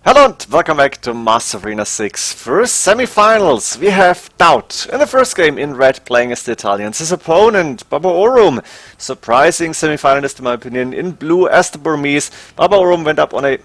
Hello and welcome back to Master Arena 6. First semi-finals, we have DauT in the first game in red playing as the Italians. His opponent, Babaorum, surprising semi-finalist in my opinion, in blue as the Burmese. Babaorum went up on a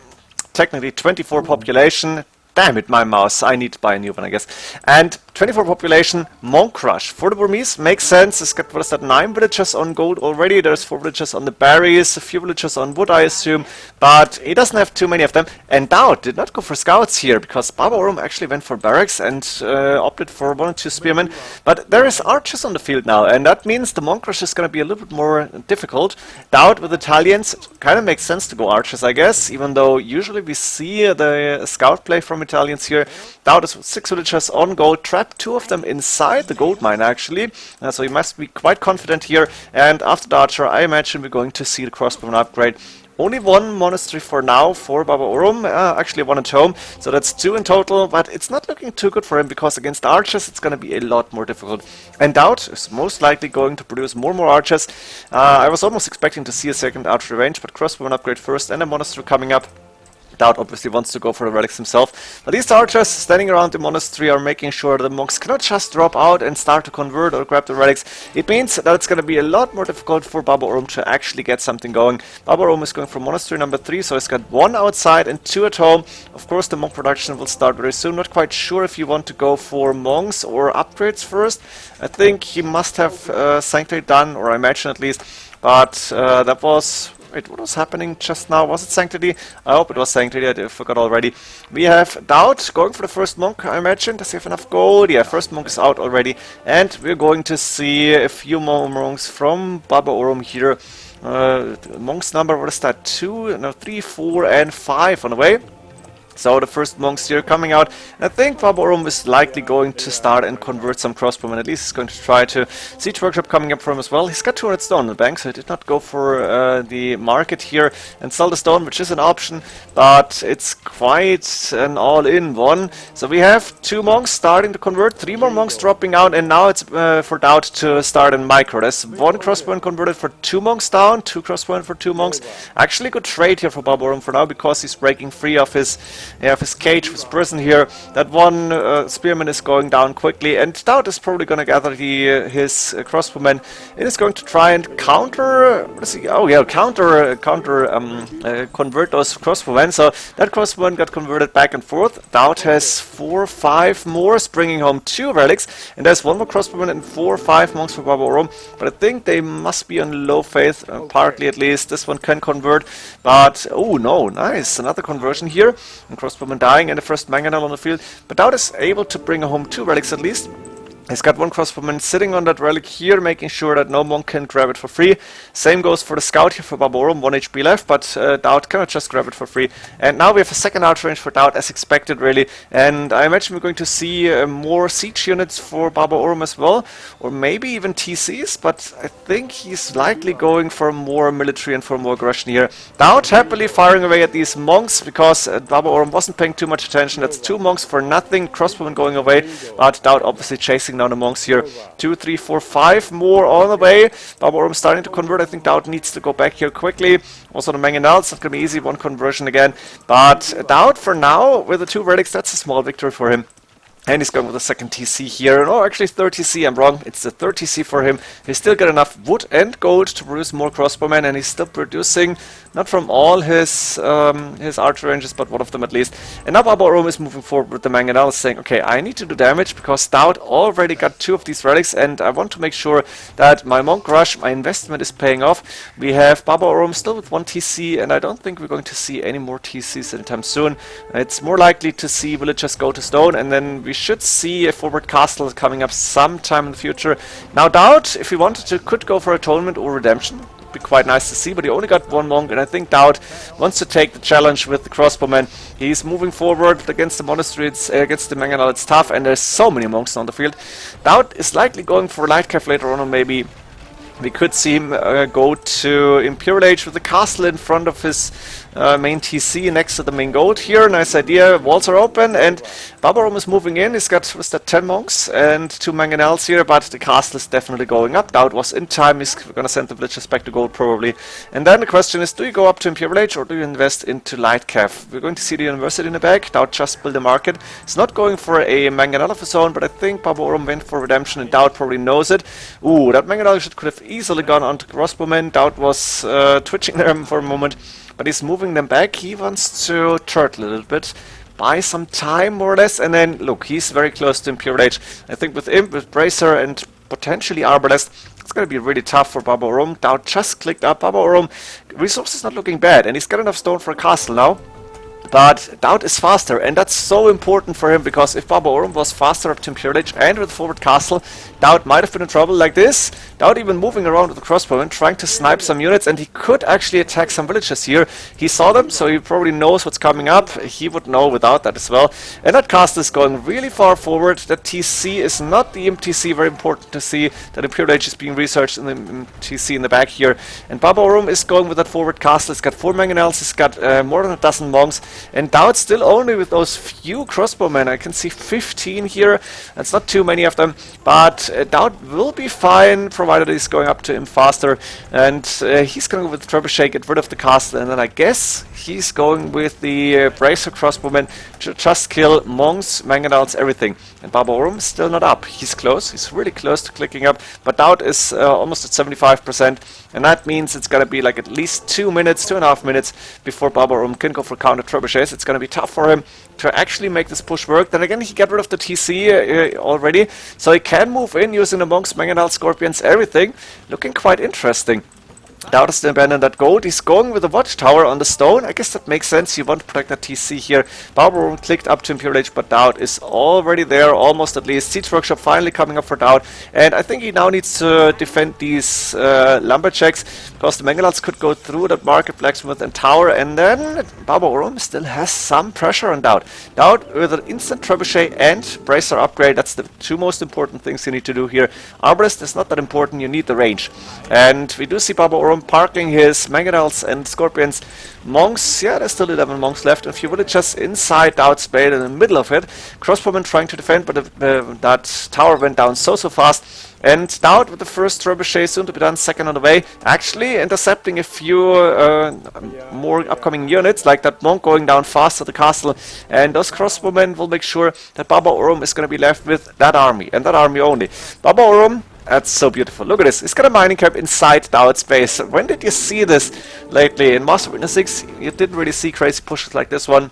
technically 24 population. Damn it, my mouse, I need to buy a new one, I guess. And 24 population, Monk Rush. For the Burmese, makes sense. It's got, what is that, 9 villagers on gold already. There's 4 villagers on the berries, a few villagers on wood, I assume. But he doesn't have too many of them. And DauT did not go for scouts here, because Babaorum actually went for barracks and opted for 1 or 2 spearmen. But there is archers on the field now, and that means the Monk Rush is going to be a little bit more difficult. DauT with Italians, kind of makes sense to go archers, I guess, even though usually we see the scout play from Italians here. DauT is with 6 villagers on gold, trapped 2 of them inside the gold mine actually, so he must be quite confident here. And after the archer, I imagine we're going to see the crossbowman upgrade. Only 1 monastery for now for Babaorum, actually 1 at home, so that's 2 in total, but it's not looking too good for him because against archers it's going to be a lot more difficult. And DauT is most likely going to produce more and more archers. I was almost expecting to see a second archery range, but crossbowman upgrade first and a monastery coming up. DauT obviously wants to go for the relics himself, but these archers standing around the monastery are making sure the monks cannot just drop out and start to convert or grab the relics. It means that it's going to be a lot more difficult for Babaorum to actually get something going. Babaorum is going for monastery number 3, so he's got 1 outside and 2 at home. Of course the monk production will start very soon. Not quite sure if you want to go for monks or upgrades first. I think he must have Sanctuary done, or I imagine at least, but that was... Wait, what was happening just now? Was it Sanctity? I hope it was Sanctity, I forgot already. We have DauT going for the first monk, I imagine. Does he have enough gold? Yeah, first monk is out already. And we're going to see a few more monks from Babaorum here. Monks number, what is that? 2, no, 3, 4 and 5 on the way. So the first monks here coming out. And I think Babaorum is likely going to start and convert some crossbowmen. At least he's going to try to. Siege Workshop coming up for him as well. He's got 200 stone in the bank, so he did not go for the market here and sell the stone, which is an option, but it's quite an all-in one. So we have 2 monks starting to convert, 3 more monks dropping out, and now it's for DauT to start in micro. There's 1 crossbowman converted for 2 monks down, 2 crossbowmen for 2 monks. Actually good trade here for Babaorum for now, because he's breaking free of his cage, his prison here. That 1 spearman is going down quickly, and DauT is probably going to gather his crossbowmen and is going to try and counter. What is he? Oh yeah, convert those crossbowmen. So that crossbowman got converted back and forth. DauT has 4, 5 more, bringing home 2 relics, and there's 1 more crossbowman and 4, 5 monks for Babaorum. But I think they must be on low faith, partly at least. This one can convert, but oh no, nice, another conversion here. And crossbowman dying and the first mangonel on the field, but DauT is able to bring home 2 relics at least. He's got 1 crossbowman sitting on that relic here, making sure that no monk can grab it for free. Same goes for the scout here for Babaorum, 1 HP left, but DauT cannot just grab it for free. And now we have a second archer range for DauT, as expected really. And I imagine we're going to see more siege units for Babaorum as well, or maybe even TCs, but I think he's likely going for more military and for more aggression here. DauT happily firing away at these monks, because Babaorum wasn't paying too much attention. That's 2 monks for nothing, crossbowman going away, but DauT obviously chasing down the monks here. 2, 3, 4, 5 more on the way. Babaorum starting to convert. I think DauT needs to go back here quickly. Also the mangonel, it's not going to be easy, 1 conversion again. But DauT for now, with the 2 relics, that's a small victory for him. And he's going with a second TC here. No, actually 3rd TC, I'm wrong. It's the 3rd TC for him. He's still got enough wood and gold to produce more crossbowmen, and he's still producing, not from all his archer ranges, but 1 of them at least. And now Babaorum is moving forward with the mangonel, saying, okay, I need to do damage, because DauT already got 2 of these relics, and I want to make sure that my monk rush, my investment is paying off. We have Babaorum still with 1 TC, and I don't think we're going to see any more TCs anytime soon. It's more likely to see villagers go to stone, and then we should see a forward castle coming up sometime in the future. Now DauT, if he wanted to, could go for atonement or redemption. Would be quite nice to see, but he only got 1 monk, and I think DauT wants to take the challenge with the crossbowman. He's moving forward against the monastery, against the mangonel, it's tough, and there's so many monks on the field. DauT is likely going for light cav later on, or maybe We could see him go to Imperial Age with the castle in front of his main TC next to the main gold here. Nice idea. Walls are open and Babaorum is moving in. He's got, was that 10 monks and 2 mangonels here, but the castle is definitely going up. DauT was in time. He's going to send the villagers back to gold probably. And then the question is, do you go up to Imperial Age or do you invest into Light Cav? We're going to see the university in the back. DauT just built a market. It's not going for a mangonel of his own, but I think Babaorum went for redemption and DauT probably knows it. Ooh, that mangonel could have easily gone onto crossbowmen. DauT was twitching them for a moment, but he's moving them back. He wants to turtle a little bit, buy some time more or less, and then look, he's very close to Imperial Age. I think with Imp, with Bracer and potentially Arbalest, it's going to be really tough for Babaorum. DauT just clicked up. Babaorum, resources not looking bad, and he's got enough stone for a castle now. But DauT is faster, and that's so important for him, because if Babaorum was faster up to Imperial Age and with forward castle, DauT might have been in trouble like this. DauT even moving around with the crossbow and trying to snipe some units, and he could actually attack some villages here. He saw them, so he probably knows what's coming up. He would know without that as well. And that castle is going really far forward. That TC is not the Imp TC, very important to see that Imperial Age is being researched in the TC in the back here. And Babaorum is going with that forward castle. He's got 4 mangonels, he's got more than a dozen monks. And DauT still only with those few crossbowmen. I can see 15 here. That's not too many of them. But DauT will be fine, provided he's going up to him faster. And he's going to go with the trebuchet, get rid of the castle. And then I guess he's going with the bracer crossbowmen to just kill monks, mangonels, everything. And Babaorum is still not up. He's close. He's really close to clicking up. But DauT is almost at 75%. And that means it's going to be like at least 2 minutes, 2.5 minutes before Babaorum can go for counter trebuchets. It's going to be tough for him to actually make this push work. Then again, he got rid of the TC already, so he can move in using the monks, mangonels, scorpions, everything. Looking quite interesting. DauT is to abandon that gold. He's going with a watchtower on the stone. I guess that makes sense. You want to protect that TC here. Babaorum clicked up to Imperial Age, but DauT is already there, almost at least. Siege Workshop finally coming up for DauT. And I think he now needs to defend these lumberjacks, because the mangonels could go through that market, blacksmith and tower. And then Babaorum still has some pressure on DauT. DauT with an instant trebuchet and bracer upgrade. That's the 2 most important things you need to do here. Arbalest is not that important. You need the range. And we do see Babaorum parking his mangonels and scorpions. Monks, yeah, there's still 11 monks left. A few villagers inside DauT's base in the middle of it. Crossbowmen trying to defend, but that tower went down so fast. And DauT with the first trebuchet soon to be done, second on the way, actually intercepting a few more upcoming units, like that monk going down fast to the castle. And those crossbowmen will make sure that Babaorum is going to be left with that army, and that army only. Babaorum, that's so beautiful. Look at this. It's got a mining camp inside DauT's base. When did you see this lately? In Master of Arena 6, you didn't really see crazy pushes like this one.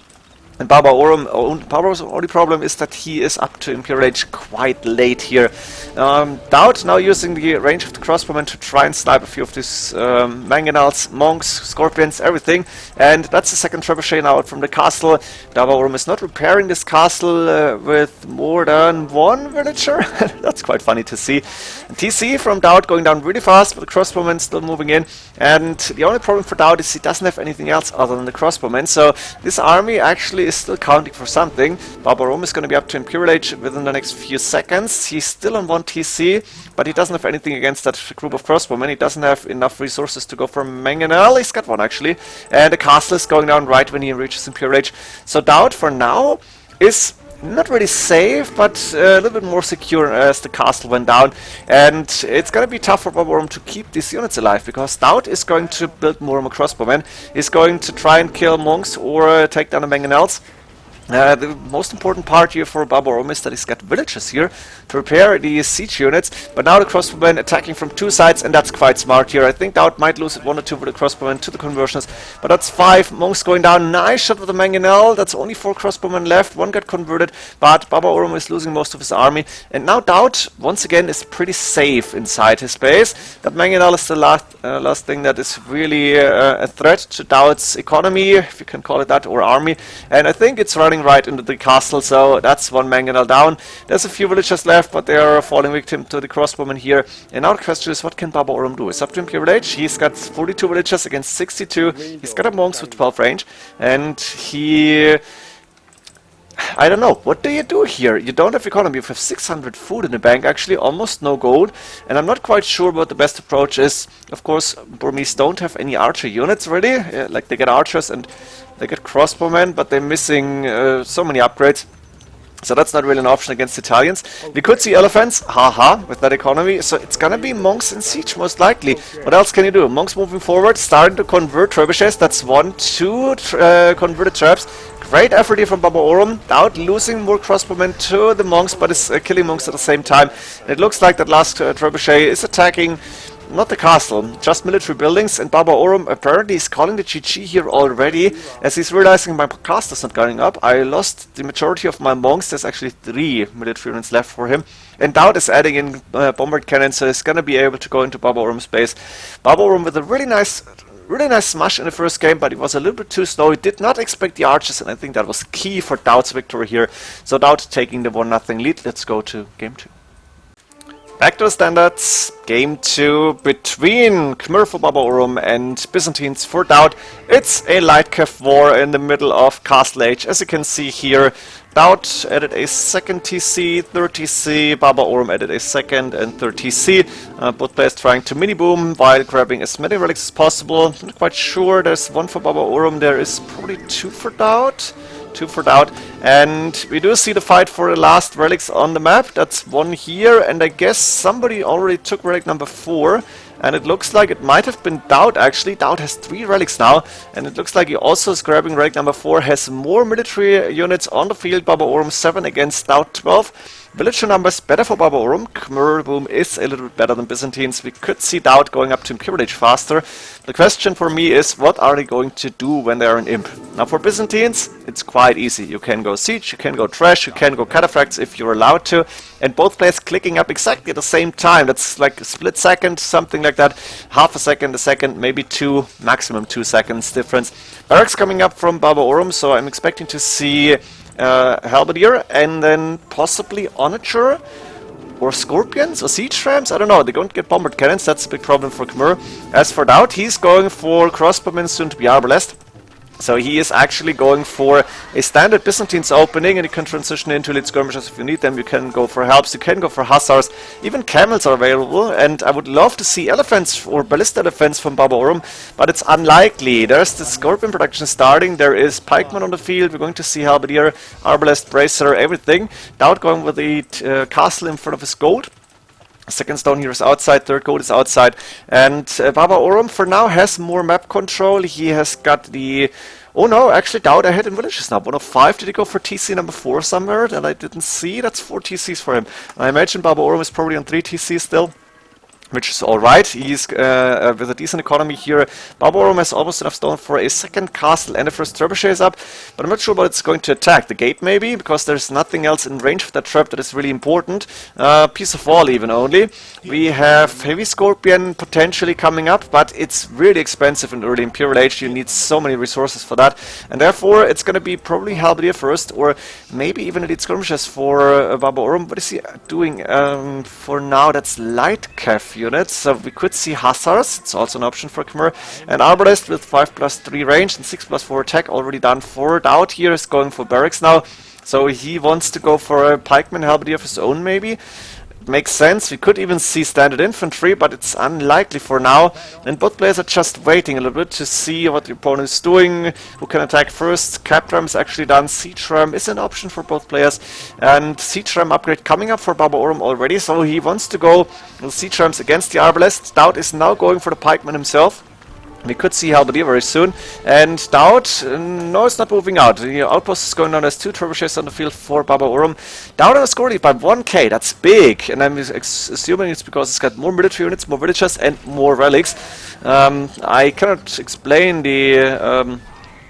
And Babaorum's only problem is that he is up to Imperial Age quite late here. DauT now using the range of the crossbowmen to try and snipe a few of these mangonels, monks, scorpions, everything. And that's the second trebuchet now out from the castle. Babaorum is not repairing this castle with more than 1 villager. That's quite funny to see. And TC from DauT going down really fast, with the crossbowmen still moving in. And the only problem for DauT is he doesn't have anything else other than the crossbowmen. So this army actually is still counting for something. Babaorum is going to be up to Imperial Age within the next few seconds. He's still on 1 TC, but he doesn't have anything against that group of crossbowmen. He doesn't have enough resources to go for mangonel. He's got 1 actually. And the castle is going down right when he reaches Imperial Age. So DauT for now is not really safe, but a little bit more secure as the castle went down. And it's going to be tough for Babaorum to keep these units alive, because DauT is going to build more crossbowmen. He's going to try and kill monks or take down the mangonels. The most important part here for Babaorum is that he's got villagers here to repair these siege units, but now the crossbowmen attacking from 2 sides, and that's quite smart here. I think DauT might lose 1 or 2 with the crossbowmen to the conversions, but that's 5 monks going down. Nice shot with the mangonel. That's only 4 crossbowmen left. 1 got converted, but Babaorum is losing most of his army, and now DauT once again is pretty safe inside his base. That mangonel is the last thing that is really a threat to DauT's economy, if you can call it that, or army, and I think it's running right into the castle, so that's 1 mangonel down. There's a few villagers left, but they are falling victim to the crossbowmen here. And now the question is, what can Babaorum do? It's up to Imperial Age. He's got 42 villagers against 62. He's got a monks with 12 range, and he I don't know. What do you do here? You don't have economy. You have 600 food in the bank, actually, almost no gold. And I'm not quite sure what the best approach is. Of course, Burmese don't have any archer units really. Like they get archers and they get crossbowmen, but they're missing so many upgrades. So that's not really an option against Italians. We could see elephants, haha, with that economy. So it's gonna be monks in siege most likely. What else can you do? Monks moving forward, starting to convert trebuchets. That's 1, 2 converted traps. Great effort here from Babaorum. DauT losing more crossbowmen to the monks, but is killing monks at the same time. And it looks like that last trebuchet is attacking not the castle, just military buildings, and Babaorum apparently is calling the GG here already, as he's realizing my castle is not going up. I lost the majority of my monks. There's actually 3 military units left for him. And DauT is adding in bombard cannon, so he's gonna be able to go into Babaorum's base. Babaorum with a really nice smash in the first game, but he was a little bit too slow. He did not expect the archers, and I think that was key for DauT's victory here. So DauT taking the 1-0 lead. Let's go to game 2. Back to the standards, game 2 between Khmer for Babaorum and Byzantines for DauT. It's a light cav war in the middle of Castle Age. As you can see here, DauT added a second TC, third TC, Babaorum added a second and third TC. Both players trying to mini-boom while grabbing as many relics as possible. Not quite sure, there's 1 for Babaorum, there is probably 2 for DauT. 2 for DauT, and we do see the fight for the last relics on the map. That's 1 here, and I guess somebody already took relic number 4, and it looks like it might have been DauT actually. DauT has 3 relics now, and it looks like he also is grabbing relic number 4, has more military units on the field. Babaorum 7 against DauT 12. Villager numbers better for Babaorum. Khmer boom is a little bit better than Byzantines. We could see DauT going up to Imperial Age faster. The question for me is, what are they going to do when they are in Imp? Now for Byzantines, it's quite easy. You can go Siege, you can go Trash, you can go Cataphracts if you're allowed to. And both players clicking up exactly at the same time. That's like a split second, something like that. Half a second, maybe 2, maximum 2 seconds difference. Barracks coming up from Babaorum, so I'm expecting to see Halberdier, and then possibly Onager or Scorpions or Siege Rams. I don't know, they don't get bombard cannons, that's a big problem for Khmer. As for DauT, he's going for crossbowmen, soon to be arbalest. So he is actually going for a standard Byzantines opening, and you can transition into elite skirmishers if you need them. You can go for helps, you can go for hussars, even camels are available, and I would love to see elephants or ballista elephants from Babaorum, but it's unlikely. There's the Scorpion production starting, there is pikemen on the field, we're going to see halberdier, arbalest, bracer, everything. DauT going with the castle in front of his gold. Second stone here is outside, third gold is outside, and Babaorum for now has more map control. He has got the... Oh no, actually DauT ahead in villages now. 105, did he go for TC number 4 somewhere that I didn't see? That's 4 TCs for him. I imagine Babaorum is probably on 3 TCs still, which is alright. He's with a decent economy here. Babaorum has almost enough stone for a second castle, and the first trebuchet is up, but I'm not sure what it's going to attack. The gate maybe, because there's nothing else in range of that trap that is really important. Piece of wall even only. We have heavy scorpion potentially coming up, but it's really expensive in early Imperial Age. You need so many resources for that, and therefore it's going to be probably halberdier first, or maybe even elite skirmishers for Babaorum. What is he doing? For now, that's light cav units, so we could see hussars, it's also an option for Khmer, and arbalest with 5+3 range and 6+4 attack already done for DauT. Here is going for barracks now, so he wants to go for a pikeman halberdier of his own maybe. Makes sense. We could even see standard infantry, but it's unlikely for now, and both players are just waiting a little bit to see what the opponent is doing, who can attack first. Cap ram is actually done. Siege ram is an option for both players, and siege ram upgrade coming up for Babaorum already, so he wants to go with siege rams against the arbalest. DauT is now going for the pikeman himself. We could see halberdier very soon, and DauT, no, it's not moving out. The outpost is going down. There's 2 trebuchets on the field for Babaorum. DauT on a score lead by 1k, that's big, and I'm assuming it's because it's got more military units, more villagers, and more relics. I cannot explain the...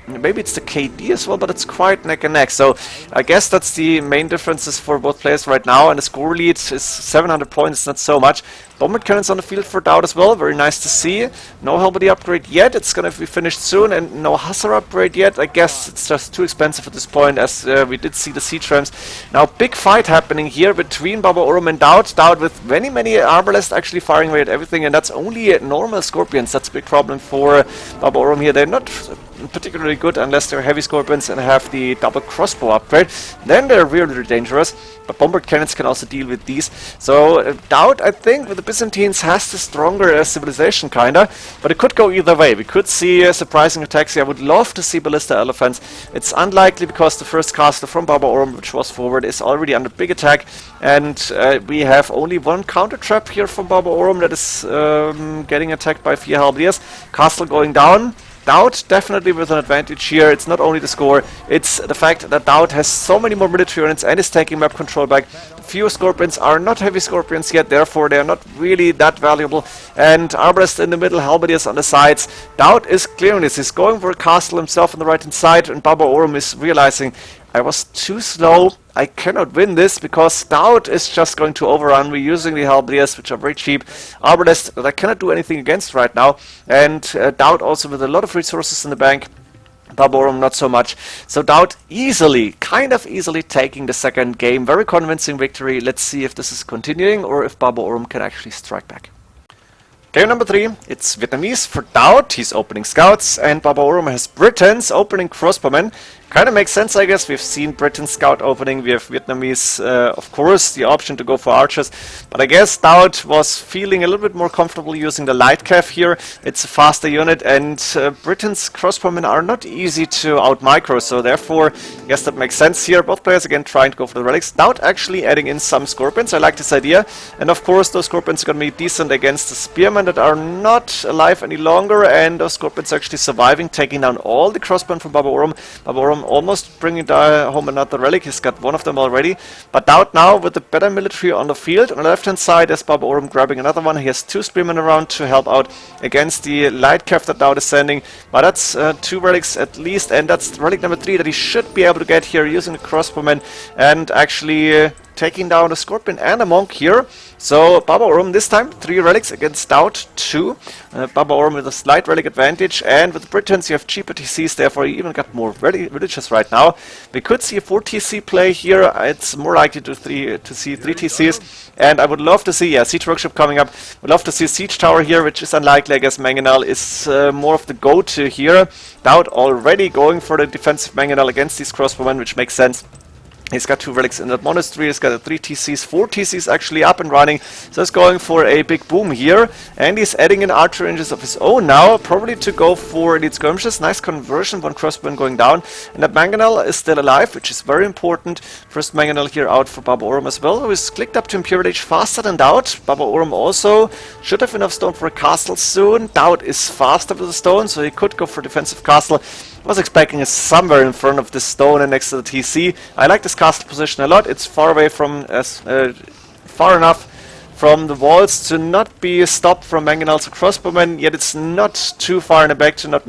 maybe it's the KD as well, but it's quite neck and neck. So I guess that's the main differences for both players right now, and the score lead is 700 points, not so much. Bombard cannons on the field for DauT as well, very nice to see. No halberdier upgrade yet, it's gonna be finished soon, and no hussar upgrade yet. I guess it's just too expensive at this point, as we did see the siege rams. Now big fight happening here between Babaorum and DauT. DauT with many arbalest actually firing away at everything, and that's only normal scorpions. That's a big problem for Babaorum here. They're not particularly good unless they're heavy scorpions and have the double crossbow upgrade. Then they're really dangerous. But bombard cannons can also deal with these. So DauT, I think, with the Byzantines has the stronger civilization, kinda. But it could go either way. We could see surprising attacks here. I would love to see ballista elephants. It's unlikely because the first castle from Babaorum, which was forward, is already under big attack. And we have only one counter trap here from Babaorum that is getting attacked by 4 halberdiers. Castle going down. DauT definitely with an advantage here. It's not only the score, it's the fact that DauT has so many more military units and is taking map control back. Few scorpions are not heavy scorpions yet, therefore they are not really that valuable. And Arbalest in the middle, halberdiers on the sides. DauT is clearing this. He's going for a castle himself on the right hand side, and Babaorum is realizing, I was too slow. I cannot win this because DauT is just going to overrun me using the halberdiers, which are very cheap. Arbalest that I cannot do anything against right now. And DauT also with a lot of resources in the bank. Babaorum not so much. So DauT easily, kind of easily taking the second game. Very convincing victory. Let's see if this is continuing or if Babaorum can actually strike back. Game number 3, it's Vietnamese for DauT. He's opening scouts, and Babaorum has Britons opening crossbowmen. Kind of makes sense, I guess. We've seen Britain scout opening. We have Vietnamese, of course, the option to go for archers. But I guess DauT was feeling a little bit more comfortable using the light cav here. It's a faster unit, and Britain's crossbowmen are not easy to out-micro. So therefore, I guess that makes sense here. Both players again trying to go for the relics. DauT actually adding in some scorpions. I like this idea. And of course, those scorpions are going to be decent against the spearmen that are not alive any longer. And those scorpions actually surviving, taking down all the crossbowmen from Babaorum. Babaorum almost bringing home another relic. He's got one of them already. But DauT now with the better military on the field. On the left hand side is Babaorum grabbing another one. He has 2 spearmen around to help out against the light cav that DauT is sending. But that's 2 relics at least, and that's relic number 3 that he should be able to get here using the crossbowmen and actually taking down a scorpion and a monk here. So Babaorum this time 3 relics against DauT 2. Babaorum with a slight relic advantage, and with the Britons you have cheaper TCs, therefore you even got more villages right now. We could see a 4 TC play here. It's more likely to see 3 TCs, and I would love to see Siege Workshop coming up. Would love to see Siege Tower here, which is unlikely. I guess Mangonel is more of the go-to here. DauT already going for the defensive Mangonel against these crossbowmen, which makes sense. He's got 2 relics in that monastery. He's got a 3 TCs, 4 TCs actually up and running. So he's going for a big boom here. And he's adding in archer ranges of his own now, probably to go for elite skirmishes. Nice conversion, 1 crossbowman going down. And that Mangonel is still alive, which is very important. First Mangonel here out for Babaorum as well, who is clicked up to Imperial Age faster than DauT. Babaorum also should have enough stone for a castle soon. DauT is faster with the stone, so he could go for defensive castle. I was expecting it somewhere in front of the stone and next to the TC. I like this castle position a lot. It's far away from far enough from the walls to not be stopped from Mangonels or crossbowmen, yet it's not too far in the back to not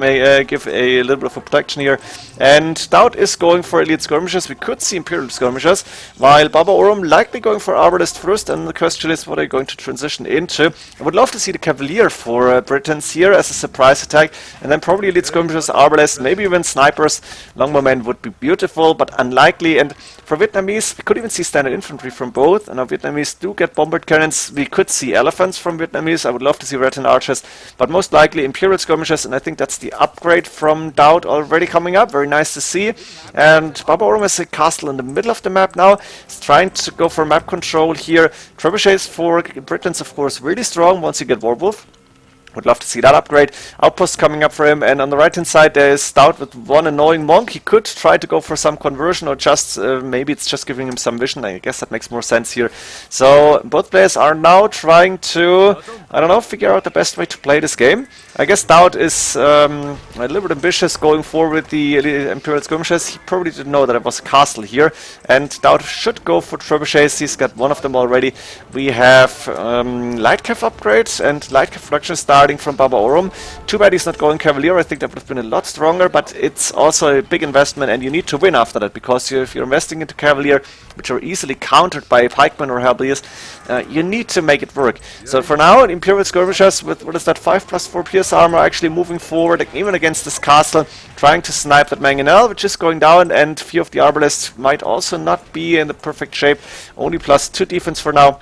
give a little bit of a protection here. And DauT is going for elite skirmishes. We could see Imperial skirmishes, while Babaorum likely going for Arbalest first, and the question is what are you going to transition into. I would love to see the Cavalier for Britons here as a surprise attack, and then probably elite skirmishes, Arbalest, maybe even snipers. Longbowmen would be beautiful, but unlikely. And for Vietnamese, we could even see standard infantry from both, and now Vietnamese do get bombard cannons. We could see elephants from Vietnamese. I would love to see Red archers, but most likely Imperial skirmishes, and I think that's the upgrade from DauT already coming up. Very nice to see. And Babaorum has a castle in the middle of the map now. He's trying to go for map control here. Trebuchets for Britons, of course, really strong once you get Warwolf. Would love to see that upgrade. Outpost coming up for him, and on the right hand side there is DauT with 1 annoying monk. He could try to go for some conversion, or just maybe it's just giving him some vision. I guess that makes more sense here. So both players are now trying to, I don't know, figure out the best way to play this game. I guess DauT is a little bit ambitious going forward with the Imperial skirmishes. He probably didn't know that it was a castle here, and DauT should go for trebuchets. He's got 1 of them already. We have light cav upgrades and light cav production starting from Babaorum. Too bad he's not going Cavalier. I think that would have been a lot stronger, but it's also a big investment, and you need to win after that, because if you're investing into Cavalier, which are easily countered by pikemen or halberdiers, you need to make it work. So for now, Imperial skirmishers with, what is that, 5+4 pierce armor, actually moving forward, even against this castle, trying to snipe that Mangonel, which is going down, and few of the arbalists might also not be in the perfect shape. Only +2 defense for now.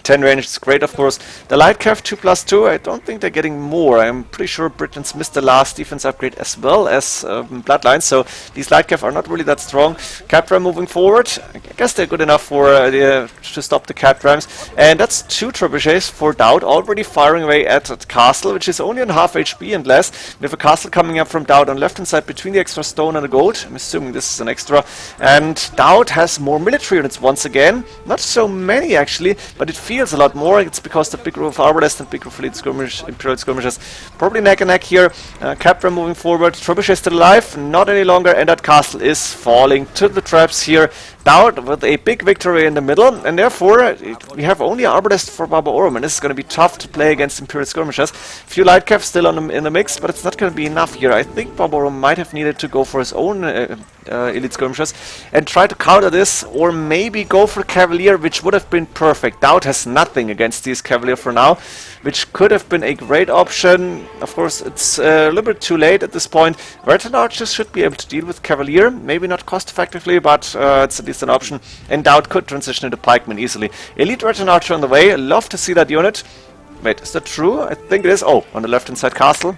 10 range is great, of course. The light cav 2+2, I don't think they're getting more. I'm pretty sure Britain's missed the last defense upgrade as well as Bloodlines, so these light cav are not really that strong. Capram moving forward, I guess they're good enough for to stop the Caprams. And that's 2 trebuchets for DauT, already firing away at the castle, which is only on half HP and less. We have a castle coming up from DauT on left hand side between the extra stone and the gold. I'm assuming this is an extra. And DauT has more military units once again. Not so many actually, but it feels a lot more. It's because the big group of Arbalest and big group of elite skirmish, Imperial skirmishers probably neck and neck here. Capra moving forward, Trebuchet still alive, not any longer, and that castle is falling to the traps here. DauT with a big victory in the middle, and therefore we have only Arbalest for Babaorum, and this is going to be tough to play against Imperial skirmishers. Few light caps still in the mix, but it's not going to be enough here. I think Babaorum might have needed to go for his own elite skirmishers and try to counter this, or maybe go for Cavalier, which would have been perfect. DauT has nothing against these Cavalier for now, which could have been a great option. Of course, it's a little bit too late at this point. Veteran Archers should be able to deal with Cavalier, maybe not cost effectively, but it's at least an option. And DauT could transition into Pikemen easily. Elite Veteran Archer on the way. Love to see that unit. Wait, is that true? I think it is. Oh, on the left hand side castle.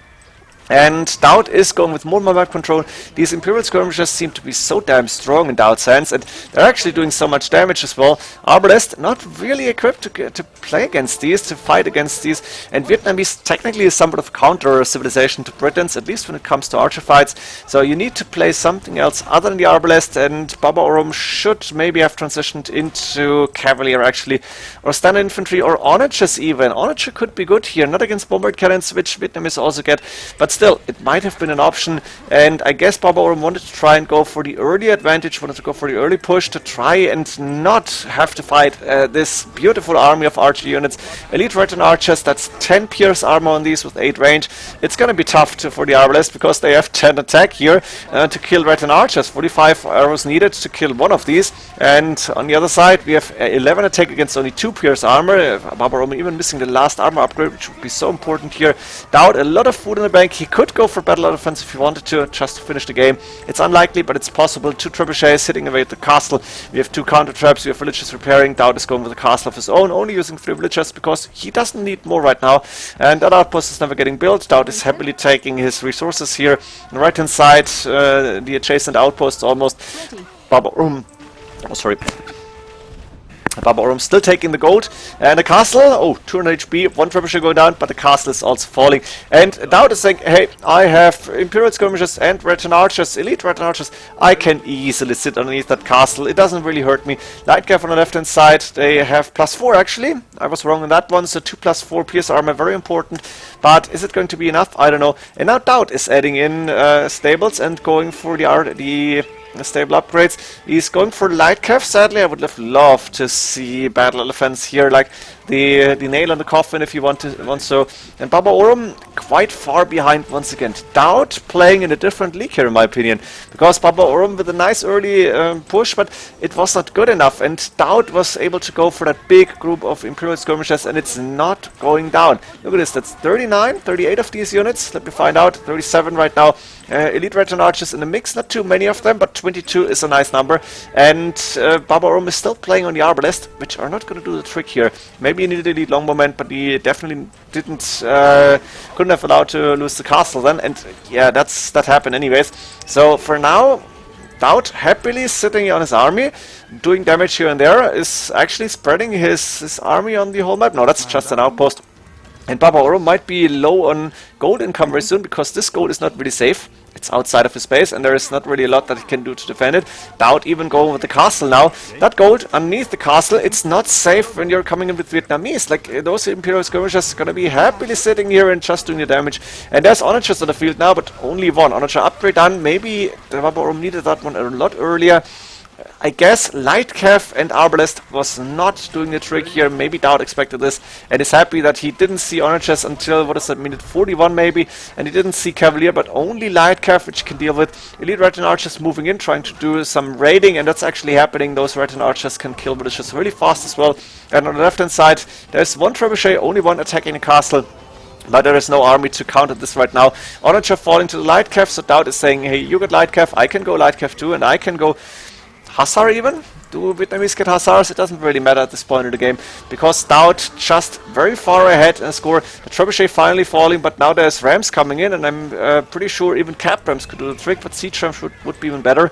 And DauT is going with more map control. These Imperial skirmishers seem to be so damn strong in DauT's hands, and they're actually doing so much damage as well. Arbalest not really equipped to play against these, to fight against these, and Vietnamese technically is somewhat of counter civilization to Britons, at least when it comes to archer fights. So you need to play something else other than the Arbalest, and Babaorum should maybe have transitioned into Cavalier actually, or standard infantry, or Onagers even. Onager could be good here, not against bombard cannons, which Vietnamese also get, but still, it might have been an option, and I guess Babaorum wanted to try and go for the early advantage, wanted to go for the early push to try and not have to fight this beautiful army of archer units. Elite Veteran Archers, that's 10 pierce armor on these with 8 range. It's gonna be tough for the Arbalest because they have 10 attack here to kill Veteran Archers. 45 arrows needed to kill one of these, and on the other side we have 11 attack against only 2 pierce armor. Babaorum even missing the last armor upgrade, which would be so important here. DauT, a lot of food in the bank. He could go for battle offense if he wanted to, just to finish the game. It's unlikely, but it's possible. 2 trebuchets sitting away at the castle. We have 2 counter traps. We have villagers repairing. DauT is going with a castle of his own, only using 3 villagers because he doesn't need more right now. And that outpost is never getting built. DauT is happily taking his resources here. On the right hand side, the adjacent outposts almost. Babaorum. Oh, sorry. Babaorum still taking the gold, and the castle, oh, 200 HP, 1 trebuchet going down, but the castle is also falling. And DauT is saying, hey, I have Imperial skirmishers and Veteran Archers, Elite Veteran Archers, I can easily sit underneath that castle, it doesn't really hurt me. Light Cav on the left hand side, they have +4 actually, I was wrong on that one, so 2 +4 pierce armor, very important, but is it going to be enough? I don't know. And now DauT is adding in stables and going for the stable upgrades. He's going for light cav. Sadly, I would have loved to see battle elephants here, like the nail on the coffin if you want so. And Babaorum quite far behind once again. DauT playing in a different league here in my opinion, because Babaorum with a nice early push, but it was not good enough, and DauT was able to go for that big group of Imperial skirmishers, and it's not going down. Look at this, that's 39, 38 of these units. Let me find out, 37 right now. Elite Veteran Archers in the mix, not too many of them, but 22 is a nice number. And Babaorum is still playing on the Arbalest, which are not going to do the trick here. Maybe he needed elite longbow, but he definitely couldn't have allowed to lose the castle then. And yeah, that happened anyways. So for now, DauT happily sitting on his army, doing damage here and there, is actually spreading his army on the whole map. No, that's just an outpost. And Babaorum might be low on gold income very soon, because this gold is not really safe. It's outside of his base, and there is not really a lot that he can do to defend it. DauT even going with the castle now. That gold underneath the castle, it's not safe when you're coming in with Vietnamese. Like, those Imperial skirmishers gonna be happily sitting here and just doing the damage. And there's Onagers on the field now, but only 1. Onager upgrade done. Maybe the Babaorum needed that one a lot earlier. I guess Light Cav and Arbalest was not doing the trick here. Maybe DauT expected this and is happy that he didn't see Onagers until, what is that, minute 41 maybe, and he didn't see Cavalier, but only Light Cav, which he can deal with. Elite Veteran Archers moving in, trying to do some raiding, and that's actually happening. Those Veteran Archers can kill villagers really fast as well. And on the left hand side, there's 1 trebuchet, only 1 attacking the castle. But there is no army to counter this right now. Onager falling to the Light Cav, so DauT is saying, hey, you got Light Cav, I can go Light Cav too, and I can go Hussar even? Do Vietnamese get Hussars? It doesn't really matter at this point in the game, because DauT just very far ahead in score. The Trebuchet finally falling, but now there's Rams coming in, and I'm pretty sure even Cap Rams could do the trick, but Siege Rams would be even better.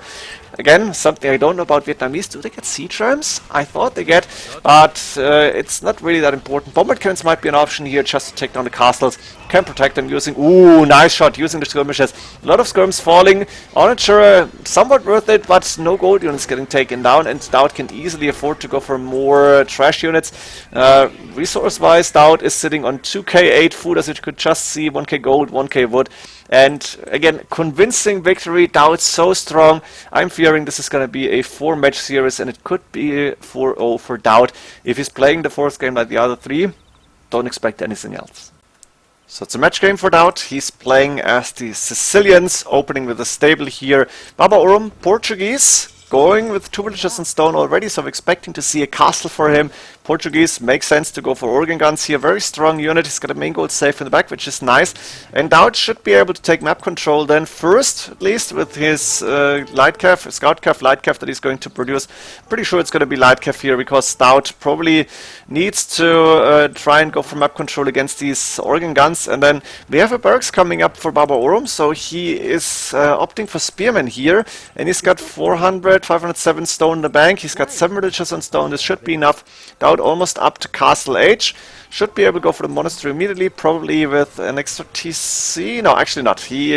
Again, something I don't know about Vietnamese. Do they get Siege Rams? I thought they get, but it's not really that important. Bombard Cannons might be an option here just to take down the castles. Can protect them using... Ooh, nice shot using the skirmishes. A lot of skirms falling. Onature, somewhat worth it, but no gold units getting taken down, and DauT can easily afford to go for more trash units. Resource-wise, DauT is sitting on 2k 8 food, as you could just see, 1k gold, 1k wood. And again, convincing victory. DauT so strong. I'm fearing this is going to be a 4-match series, and it could be 4-0 for DauT. If he's playing the 4th game like the other 3, don't expect anything else. So it's a match game for DauT. He's playing as the Sicilians, opening with a stable here. Babaorum, Portuguese, going with 2 villages in stone already, so I'm expecting to see a castle for him. Portuguese, makes sense to go for organ guns here. Very strong unit. He's got a main gold safe in the back, which is nice. And DauT should be able to take map control then first, at least with his light cav, scout cav, light cav that he's going to produce. Pretty sure it's going to be light cav here, because DauT probably needs to try and go for map control against these organ guns. And then we have a barracks coming up for Babaorum, so he is opting for spearmen here. And he's got 507 stone in the bank. He's got 7 villages on stone. This should be enough. DauT almost up to castle age. Should be able to go for the monastery immediately, probably with an extra TC. No, actually not. He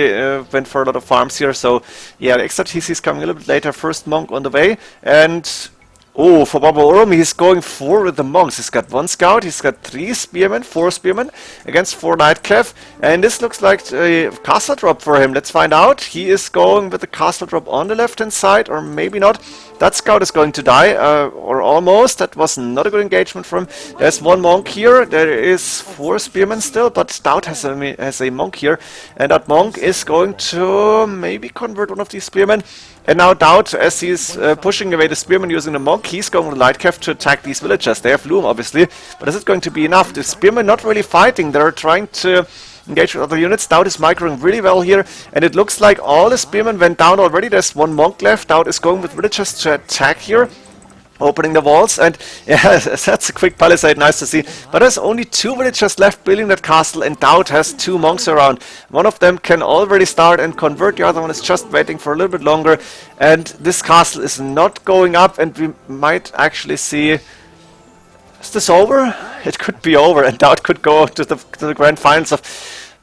went for a lot of farms here, so yeah, the extra TC is coming a little bit later. First monk on the way, and oh, for Babaorum, he's going 4 with the monks. He's got 1 scout, he's got 3 spearmen, 4 spearmen against 4 light cav, and this looks like a castle drop for him. Let's find out. He is going with the castle drop on the left hand side, or maybe not. That scout is going to die, or almost. That was not a good engagement from him. There's 1 monk here. There is 4 spearmen still, but DauT has a monk here, and that monk is going to maybe convert one of these spearmen. And now DauT, as he's pushing away the spearmen using the monk, he's going with light cav to attack these villagers. They have loom, obviously, but is it going to be enough? The spearmen not really fighting. They're trying to engage with other units. DauT is microing really well here, and it looks like all the spearmen went down already. There's 1 monk left. DauT is going with villagers to attack here, opening the walls, and yeah, that's a quick palisade, nice to see. But there's only 2 villagers left building that castle, and DauT has 2 monks around. One of them can already start and convert, the other one is just waiting for a little bit longer, and this castle is not going up, and we might actually see... Is this over? It could be over, and DauT could go to the grand finals of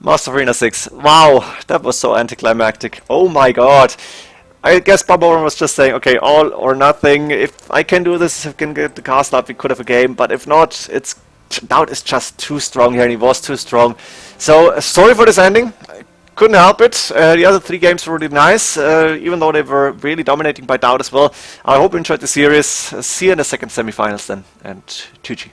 Master Arena 6. Wow, that was so anticlimactic. Oh my god. I guess Babaorum was just saying, okay, all or nothing. If I can do this, if I can get the castle up, we could have a game. But if not, DauT is just too strong here, and he was too strong. So, sorry for this ending. Couldn't help it. The other 3 games were really nice, even though they were really dominating by DauT as well. I hope you enjoyed the series. See you in the second semifinals then, and GG.